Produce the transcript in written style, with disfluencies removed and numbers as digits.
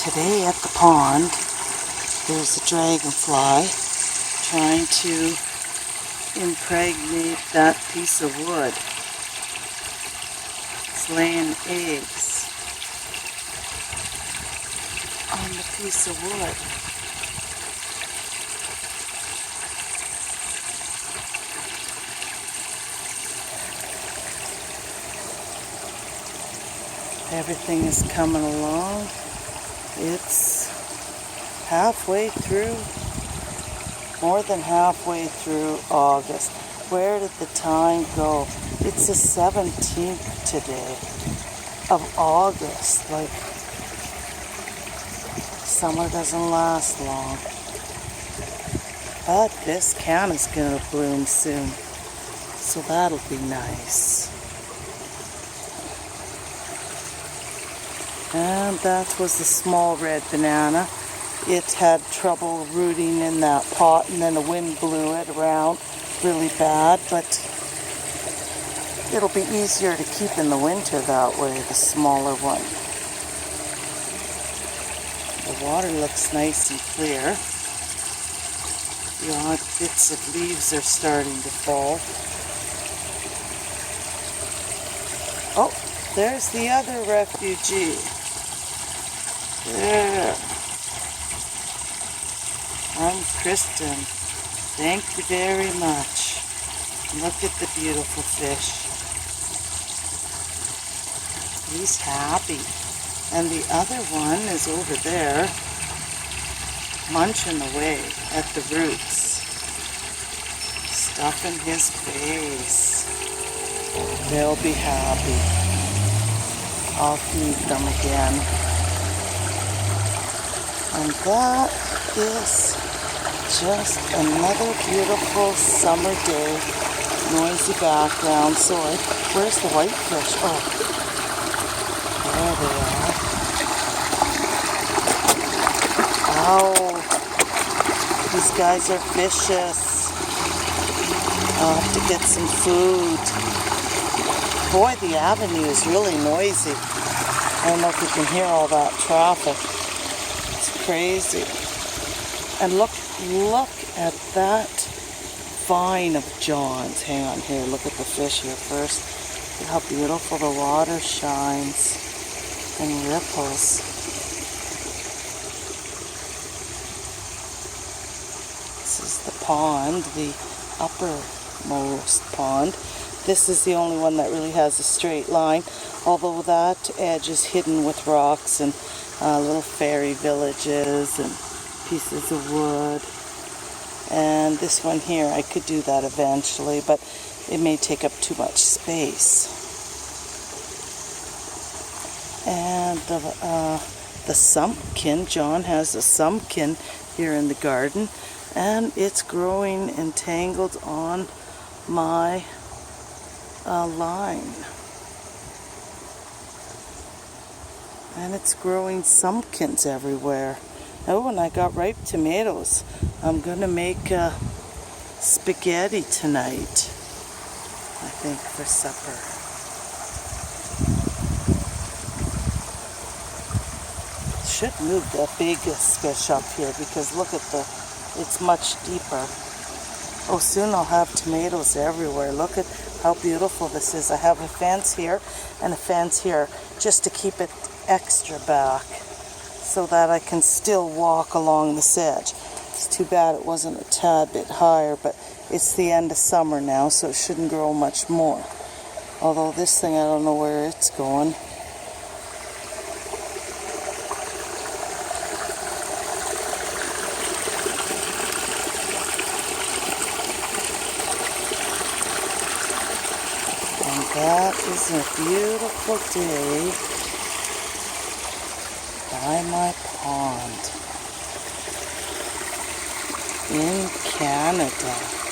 Today at the pond, there's a dragonfly trying to impregnate that piece of wood. It's laying eggs on the piece of wood. Everything is coming along. It's halfway through, more than halfway through August. Where did the time go? It's the 17th today of August. Like, summer doesn't last long. But this canna's gonna bloom soon, so that'll be nice. And that was the small red banana. It had trouble rooting in that pot, and then the wind blew it around really bad, but it'll be easier to keep in the winter that way, the smaller one. The water looks nice and clear. The odd bits of leaves are starting to fall. Oh, there's the other refugee. There. I'm Kristen. Thank you very much. Look at the beautiful fish. He's happy. And the other one is over there, munching away at the roots, stuffing his face. They'll be happy. I'll feed them again. And that is just another beautiful summer day. Noisy background. Sorry. Where's the whitefish? Oh, there they are. Ow. These guys are vicious. I'll have to get some food. Boy, the avenue is really noisy. I don't know if you can hear all that traffic. Crazy. And look at that vine of John's. Hang on here, look at the fish here first. Look how beautiful the water shines and ripples. This is the pond, the uppermost pond. This is the only one that really has a straight line, although that edge is hidden with rocks and little fairy villages and pieces of wood. And this one here, I could do that eventually, but it may take up too much space. And the sumpkin, John has a sumpkin here in the garden, and it's growing entangled on my line. And it's growing sumpkins everywhere. Oh, and I got ripe tomatoes. I'm gonna make spaghetti tonight, I think, for supper. Should move the biggest fish up here because look at it's much deeper. Oh, soon I'll have tomatoes everywhere. Look at how beautiful this is. I have a fence here and a fence here just to keep it extra back so that I can still walk along this edge. It's too bad it wasn't a tad bit higher, but it's the end of summer now, so it shouldn't grow much more. Although this thing, I don't know where it's going. And that is a beautiful day by my pond in Canada.